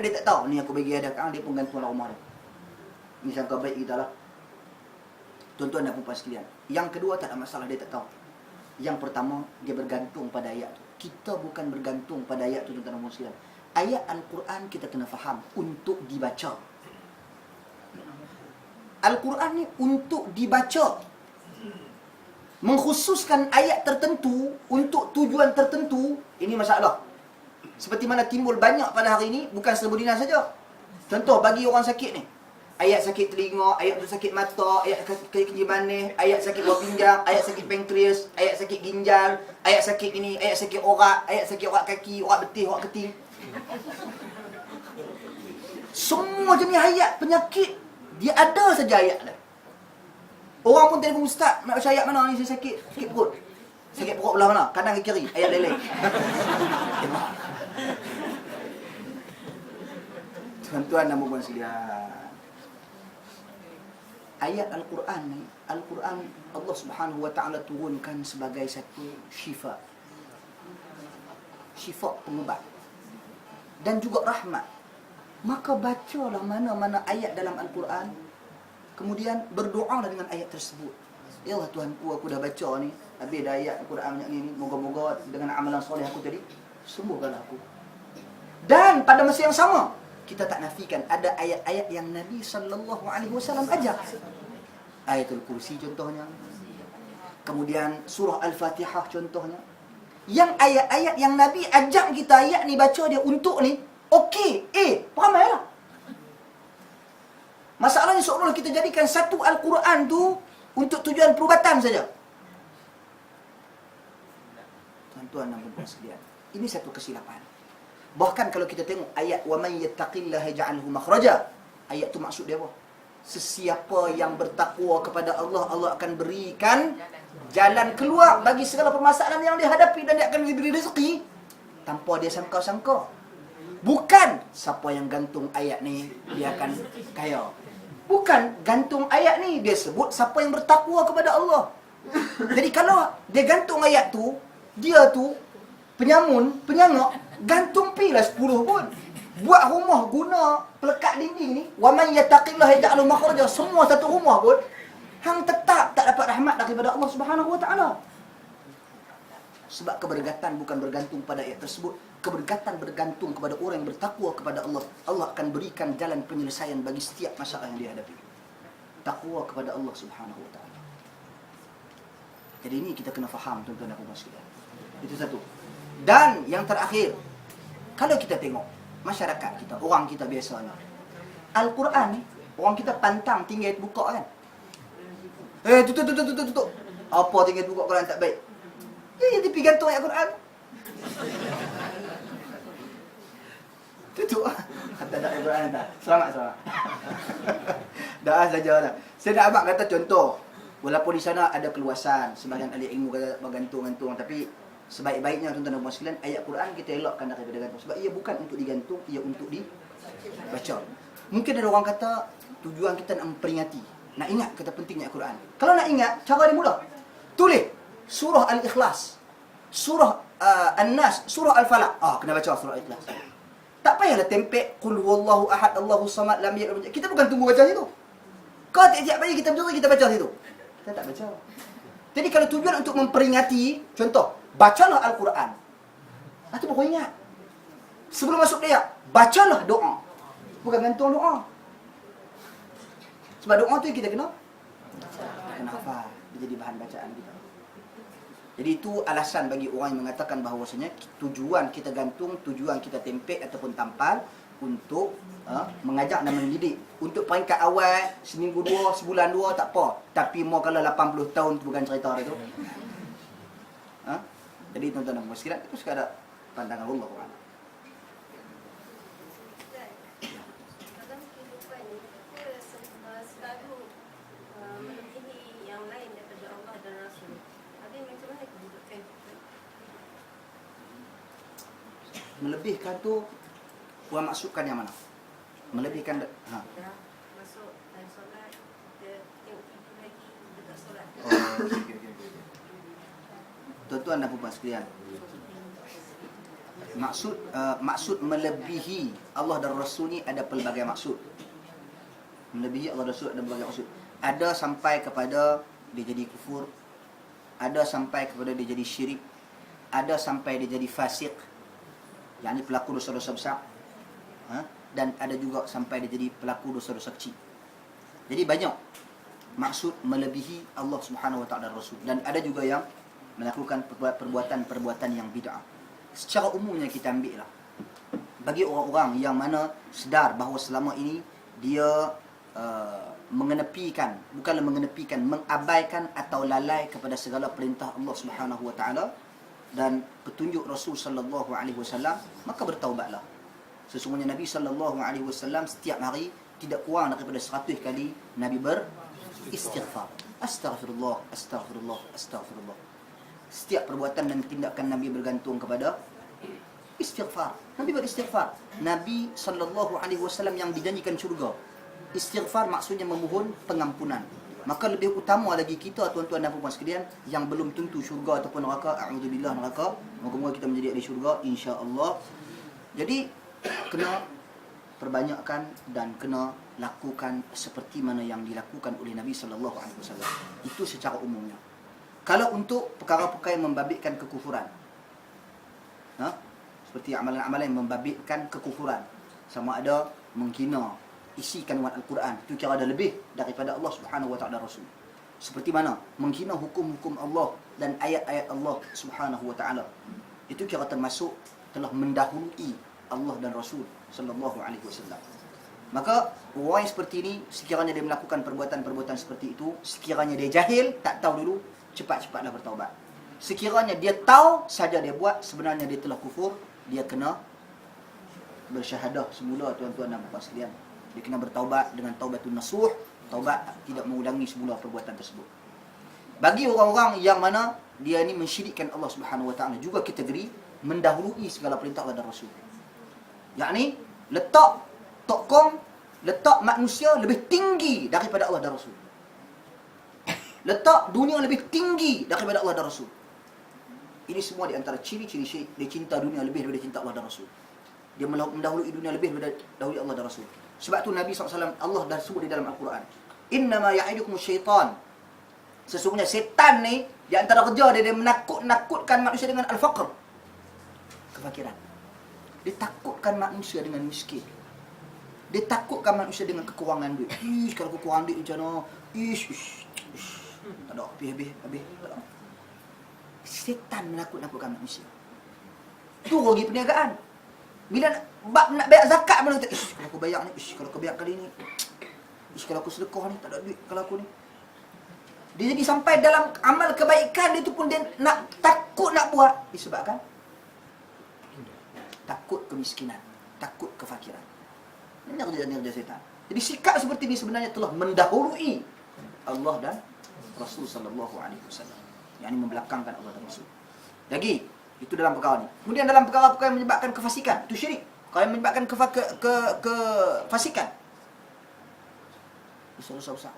dia tak tahu. Ni aku bagi hadiah dia pun gantung dalam rumah dia. Ni sangka baik kita lah. Tuan-tuan dan puan sekalian. Yang kedua tak ada masalah dia tak tahu. Yang pertama dia bergantung pada ayat tu. Kita bukan bergantung pada ayat tu tuan-tuan dan puan sekalian. Ayat Al-Quran kita kena faham untuk dibaca. Al-Quran ni untuk dibaca. Mengkhususkan ayat tertentu untuk tujuan tertentu, ini masalah. Seperti mana timbul banyak pada hari ini, bukan Seribu Dinar saja. Contoh bagi orang sakit ni, ayat sakit telinga, ayat sakit mata, ayat sakit kencing manis, ayat sakit buah pinggang, ayat sakit pankreas, ayat sakit ginjal, ayat sakit ini, ayat sakit ayat sakit orat kaki, orat betih, orat keting. Semua jenis ayat penyakit dia ada saja ayat dia. Orang pun telefon ustaz, nak baca ayat mana ni saya sakit perut. Sakit perut belah mana? Kanan ke kiri? Ayat leleh. Tuan-tuan dan puan sekalian. Ayat Al-Quran ni, Al-Quran Allah Subhanahu wa taala turunkan sebagai satu syifa. Syifa pengubat. Dan juga rahmat. Maka bacalah mana-mana ayat dalam Al-Quran, kemudian berdoalah dengan ayat tersebut. Ya Allah Tuhanku, aku dah baca ni, habis dah ayat Al-Quran banyak ni, moga-moga dengan amalan soleh aku tadi, sembuhkanlah aku. Dan pada masa yang sama, kita tak nafikan ada ayat-ayat yang Nabi SAW ajar. Ayatul Kursi contohnya. Kemudian surah Al-Fatihah contohnya. Yang ayat-ayat yang Nabi ajak kita ayat ni baca dia untuk ni, okey, peramailah. Masalahnya seolah kita jadikan satu Al-Quran tu untuk tujuan perubatan saja. Tuan-tuan dan puan sekalian, ini satu kesilapan. Bahkan kalau kita tengok ayat wa man yattaqillaha yaj'alhu makhraja, ayat tu maksud dia apa? Sesiapa yang bertakwa kepada Allah, Allah akan berikan jalan keluar bagi segala permasalahan yang dia hadapi, dan dia akan diberi rezeki tanpa dia sangka-sangka. Bukan siapa yang gantung ayat ni dia akan kaya. Bukan gantung ayat ni, dia sebut siapa yang bertakwa kepada Allah. Jadi kalau dia gantung ayat tu, dia tu penyamun, penyangak, gantung pi lah 10 pun. Buat rumah guna pelekat dinding ni, wa man yattaqillaha yaj'al makhraja, semua satu rumah pun hang tetap tak dapat rahmat daripada Allah Subhanahu wa taala. Sebab kebergatan bukan bergantung pada ayat tersebut. Kebergatan bergantung kepada orang yang bertakwa kepada Allah. Allah akan berikan jalan penyelesaian bagi setiap masalah yang dihadapi. Takwa kepada Allah Subhanahu wa taala. Jadi ini kita kena faham tuan-tuan dan puan sekalian. Itu satu. Dan yang terakhir, kalau kita tengok masyarakat kita, orang kita biasa ni, Al-Quran ni orang kita pantang tinggal buka kan. Tutup. Apa tinggal buka Quran tak baik? Dia pergi gantung ayat Quran. Tutup. Kata tak ayat Quran tak. Selamat. Dah saja dah. Saya nak abang kata contoh. Walaupun di sana ada keluasan, sebagian ahli ilmu kata bergantung-gantung, tapi sebaik-baiknya tuan-tuan dan puan sekalian, ayat Quran kita elakkan daripada gantung. Sebab ia bukan untuk digantung, ia untuk dibaca. Mungkin ada orang kata tujuan kita nak memperingati, nak ingat kata pentingnya ayat Quran. Kalau nak ingat, cara dia mudah. Tulis surah Al-Ikhlas, surah An-Nas, surah Al-Falaq. Kena baca surah Al-Ikhlas. Tak payahlah tempek qul huwallahu ahad, Allahus samad, lam yalid. Kita bukan tunggu baca situ. Kau tiap-tiap pagi kita betul kita baca situ. Kita tak baca. Jadi kalau tujuan untuk memperingati, contoh, bacalah Al-Quran. Itu baru ingat. Sebelum masuk dia, bacalah doa. Bukan gantung doa. Sebab doa tu kita kena hafal. Dia jadi bahan bacaan kita. Jadi itu alasan bagi orang yang mengatakan bahawasanya tujuan kita gantung, tujuan kita tempek ataupun tampal untuk mengajak dan mendidik. Untuk peringkat awal, seminggu dua, sebulan dua, tak apa. Tapi mau kalau 80 tahun tu bukan cerita dia tu. Jadi tuan-tuan dan puan sekalian, itu sekadar pandangan Allah Taala. Dalam kehidupan ni, kita selalu melebihi yang lain daripada Allah dan Rasul. Ada macam mana kehidupan kita? Melebihkan tu, puan maksudkan yang mana? Melebihkan Masuk dan solat, kita tengok TV lagi, kita tak solat. Okay. Tuan-tuan dan puan sekalian, Maksud melebihi Allah dan Rasul ni ada pelbagai maksud. Melebihi Allah dan Rasul ada pelbagai maksud. Ada sampai kepada dia jadi kufur, ada sampai kepada dia jadi syirik, ada sampai dia jadi fasik, yakni pelaku dosa-dosa besar, dan ada juga sampai dia jadi pelaku dosa-dosa kecil. Jadi banyak maksud melebihi Allah Subhanahu Wa Taala dan Rasul, dan ada juga yang melakukan perbuatan-perbuatan yang bid'ah. Secara umumnya kita ambil lah, bagi orang-orang yang mana sedar bahawa selama ini dia mengenepikan, bukanlah mengenepikan, mengabaikan atau lalai kepada segala perintah Allah Subhanahu Wa Taala dan petunjuk Rasul sallallahu alaihi wasallam, maka bertaubatlah. Sesungguhnya Nabi sallallahu alaihi wasallam setiap hari tidak kurang daripada 100 kali Nabi beristighfar. Astaghfirullah, astaghfirullah, astaghfirullah. Setiap perbuatan dan tindakan Nabi bergantung kepada istighfar. Nabi beristighfar. Nabi sallallahu alaihi wasallam yang dijanjikan syurga. Istighfar maksudnya memohon pengampunan. Maka lebih utama lagi kita, tuan-tuan dan puan sekalian, yang belum tentu syurga ataupun neraka, a'udzubillah neraka. Moga-moga kita menjadi ahli syurga insya-Allah. Jadi kena perbanyakkan dan kena lakukan seperti mana yang dilakukan oleh Nabi sallallahu alaihi wasallam. Itu secara umumnya. Kalau untuk perkara-perkara yang membabitkan kekufuran, seperti amalan-amalan yang membabitkan kekufuran, sama ada menghina isi kandungan Al-Quran, itu kira ada lebih daripada Allah Subhanahu Wa Taala Rasul. Seperti mana menghina hukum-hukum Allah dan ayat-ayat Allah Subhanahu Wa Taala, itu kira termasuk telah mendahului Allah dan Rasul sallallahu alaihi wasallam. Maka orang yang seperti ini, sekiranya dia melakukan perbuatan-perbuatan seperti itu, sekiranya dia jahil, tak tahu dulu, cepat-cepatlah bertaubat. Sekiranya dia tahu saja dia buat, sebenarnya dia telah kufur, dia kena bersyahadah semula, tuan-tuan dan puan sekalian. Dia kena bertaubat dengan taubatun nasuh, taubat tidak mengulangi semula perbuatan tersebut. Bagi orang-orang yang mana dia ni mensyirikkan Allah Subhanahu Wa Taala, juga kategori mendahului segala perintah Allah dan Rasul. Yakni letak tokong, letak manusia lebih tinggi daripada Allah dan Rasul. Letak dunia lebih tinggi daripada Allah dan Rasul. Ini semua di antara ciri-ciri syirik. Dia cinta dunia lebih daripada cinta Allah dan Rasul. Dia mendahului dunia lebih daripada dahului Allah dan Rasul. Sebab tu Nabi SAW, Allah dah sebut di dalam Al-Quran, innama ya'idukum syaitan, sesungguhnya setan ni di antara kerja dia, dia menakut-nakutkan manusia dengan al-faqr, kefakiran. Dia takutkan manusia dengan miskin. Dia takutkan manusia dengan kekurangan duit. Ish, kalau kekurangan duit macam mana? Ish. Tak ada, habis. Tak ada. Setan menakut-nakutkan manusia. Tu rugi perniagaan. Bila nak bayar zakat pun kata, ish, kalau aku bayar ni, ish, kalau aku bayar kali ni, ish, kalau aku sedekah ni, tak ada duit kalau aku ni. Dia jadi sampai dalam amal kebaikan dia tu pun dia nak takut nak buat, disebabkan takut kemiskinan, takut kefakiran. Ini kerja setan. Jadi sikap seperti ini sebenarnya telah mendahului Allah dan Rasul sallallahu alaihi wasallam. Yang ini membelakangkan Allah dan Rasul. Lagi, itu dalam perkara ni. Kemudian dalam perkara-perkara yang menyebabkan kefasikan, itu syirik. Perkara yang menyebabkan kefasikan, dosa-dosa besar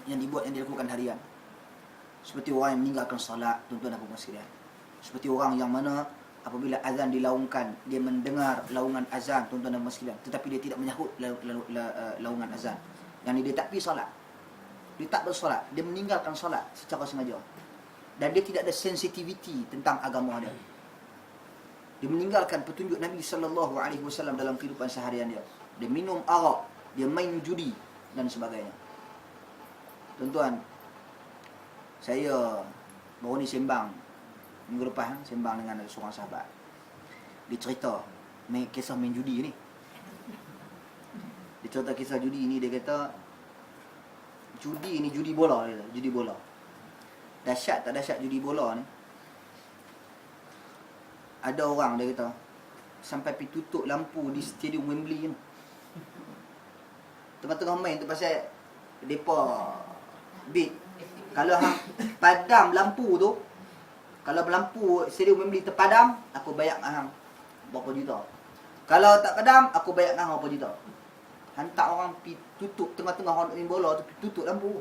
yang dilakukan harian. Seperti orang yang meninggalkan salat, tuan-tuan dan puan sekalian. Seperti orang yang mana apabila azan dilaungkan, dia mendengar laungan azan, tuan-tuan dan puan sekalian, tetapi dia tidak menyahut laungan azan. Yang dia tak pergi salat. Dia tak bersolat, dia meninggalkan salat secara sengaja. Dan dia tidak ada sensitiviti tentang agama dia. Dia meninggalkan petunjuk Nabi sallallahu alaihi wasallam dalam kehidupan seharian dia. Dia minum arak, dia main judi dan sebagainya. Tuan-tuan, saya baru ni sembang minggu lepas, sembang dengan seorang sahabat. Dia cerita kisah main judi ni. Dia cerita kisah judi ni, dia kata judi ni judi bola, dia kata, judi bola. Dahsyat tak dahsyat judi bola ni? Ada orang, dia kata, sampai pergi tutup lampu di stadium Wembley ni. Tengah-tengah main tu pasal depa bid. Kalau padam lampu tu, kalau lampu stadium Wembley terpadam, aku bayar hang berapa juta. Kalau tak padam, aku bayar hang berapa juta. Hantar orang pergi tutup tengah-tengah orang main bola tu, pergi tutup lampu.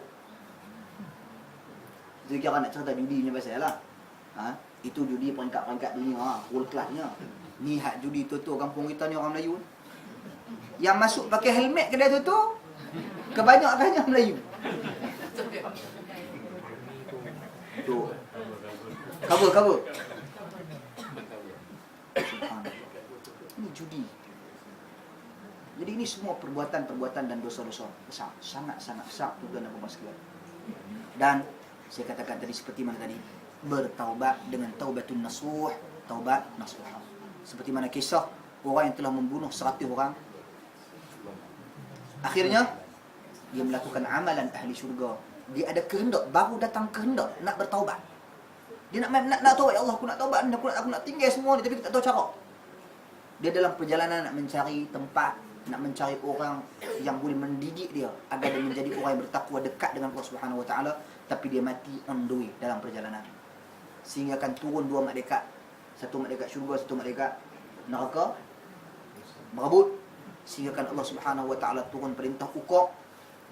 Jadi kira nak cerita judi punya pasal lah. Itu judi peringkat-peringkat dunia, world classnya. Ni hak judi tu kampung kita ni orang Melayu. Yang masuk pakai helmet kedai tu kebanyakannya Melayu. Tu. Cover. Ini judi. Jadi ini semua perbuatan-perbuatan dan dosa-dosa besar. Sangat-sangat besar tuan dan puan sekalian. Dan saya katakan tadi seperti mana tadi, bertaubat dengan taubatun nasuh, taubat nasuha. Seperti mana kisah orang yang telah membunuh 100 orang. Akhirnya dia melakukan amalan ahli syurga. Dia ada kehendak, baru datang kehendak nak bertaubat. Dia nak taubat, ya Allah aku nak taubat, aku nak tinggal semua ni, tapi tak tahu cara. Dia dalam perjalanan nak mencari tempat, nak mencari orang yang boleh mendidik dia agar dia menjadi orang yang bertakwa dekat dengan Allah Subhanahu Wa Taala, tapi dia mati on the way dalam perjalanan. Sehingga akan turun 2 malaikat. Satu malaikat syurga, satu malaikat neraka. Merebut. Sehingga kan Allah Subhanahu Wa Taala turun perintah ukur.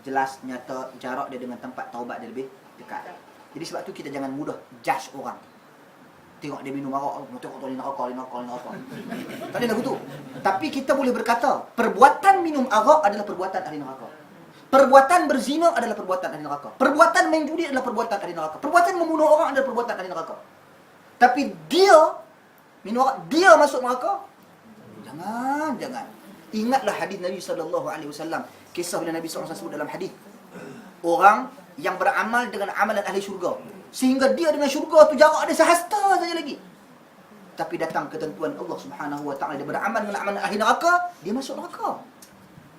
Jelas, nyata, jarak dia dengan tempat taubat dia lebih dekat. Jadi sebab tu kita jangan mudah judge orang. Tengok dia minum arak, tengok tu neraka. Tak ada lagu tu. Tapi kita boleh berkata, perbuatan minum arak adalah perbuatan ahli neraka. Perbuatan berzina adalah perbuatan ahli neraka. Perbuatan main judi adalah perbuatan ahli neraka. Perbuatan membunuh orang adalah perbuatan ahli neraka. Tapi dia minum arak, dia masuk neraka? Jangan. Ingatlah hadis Nabi SAW. Kisah bila Nabi SAW sebut dalam hadis, orang yang beramal dengan amalan ahli syurga, sehingga dia dengan syurga tu jarak ada sehasta saja lagi. Tapi datang ketentuan Allah Subhanahu Wa Taala, dia beramal dengan amalan ahli neraka, dia masuk neraka.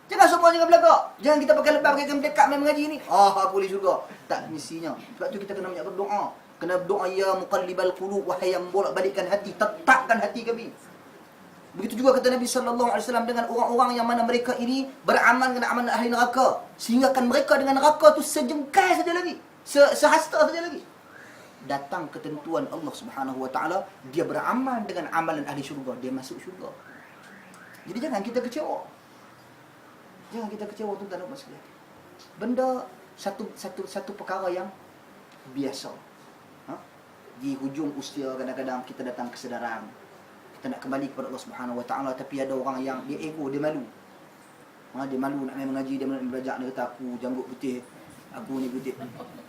Jangan semua jangan belagak. Jangan kita pakai lebar, pakai dekat main mengaji ni. Aku boleh syurga. Tak mestinya. Sebab tu kita kena banyak berdoa. Kena berdoa, ya muqallibal qulub, wahai yang bolak-balikkan hati, tetapkan hati kami. Begitu juga kata Nabi SAW dengan orang-orang yang mana mereka ini beramal dengan amalan ahli neraka, sehingga kan mereka dengan neraka tu sejengkal saja lagi, sehasta saja lagi. Datang ketentuan Allah Subhanahu Wa Taala, dia beramal dengan amalan ahli syurga, dia masuk syurga. Jadi jangan kita kecewa. Jangan kita kecewa tuan-tuan dan puan sekalian. Benda satu perkara yang biasa. Di hujung usia kadang-kadang kita datang kesedaran. Kita nak kembali kepada Allah Subhanahu Wa Taala, tapi ada orang yang dia ego, dia malu. Dia malu nak main mengaji, dia malu nak belajar, dia kata aku janggut putih, aku ni putih.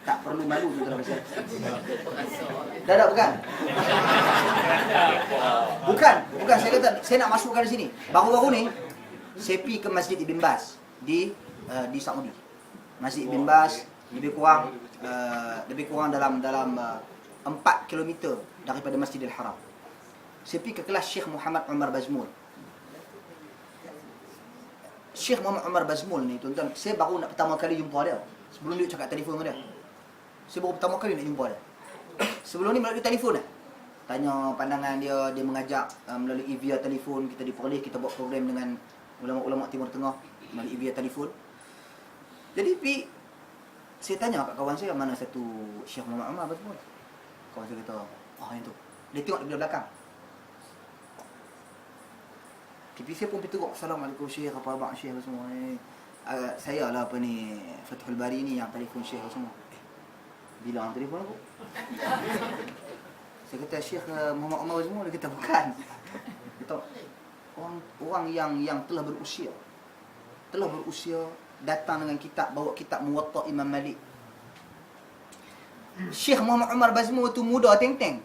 Tak perlu malu tuan-tuan dan puan. Dah bukan? Bukan saya kata saya nak masukkan di sini. Baru-baru ni saya pergi ke Masjid Ibn Baz di Saudi. Masjid Ibn Baz lebih kurang dalam 4 km daripada Masjidil Haram. Saya pergi ke kelas Syekh Muhammad Umar Bazmul. Syekh Muhammad Umar Bazmul ni tuan-tuan, saya baru nak pertama kali jumpa dia. Sebelum dia cakap telefon dengan dia, saya baru pertama kali nak jumpa dia. Sebelum ni melalui telefon lah. Tanya pandangan dia, dia mengajak melalui via telefon. Kita diperoleh, kita buat program dengan ulama-ulama Timur Tengah melalui via telefon. Jadi saya tanya kat kawan saya, mana satu Syekh Muhammad Umar Bazmul. Kawan saya kata, yang tu. Dia tengok di belakang. Tapi saya pun pergi tengok, Assalamualaikum Syekh, apa khabar Syekh semua ni. Saya lah Fathul Bari ni yang telefon Syekh semua. Bila orang telefon aku? Saya kata Syekh Muhammad Umar semua, dia kata bukan. Dia kata orang yang telah berusia datang dengan kitab, bawa kitab Muwatta Imam Malik. Syekh Muhammad Umar Bazmul tu muda teng-teng.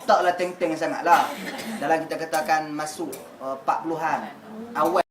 Taklah teng-teng sangatlah. Dalam kita katakan masuk 40-an awal.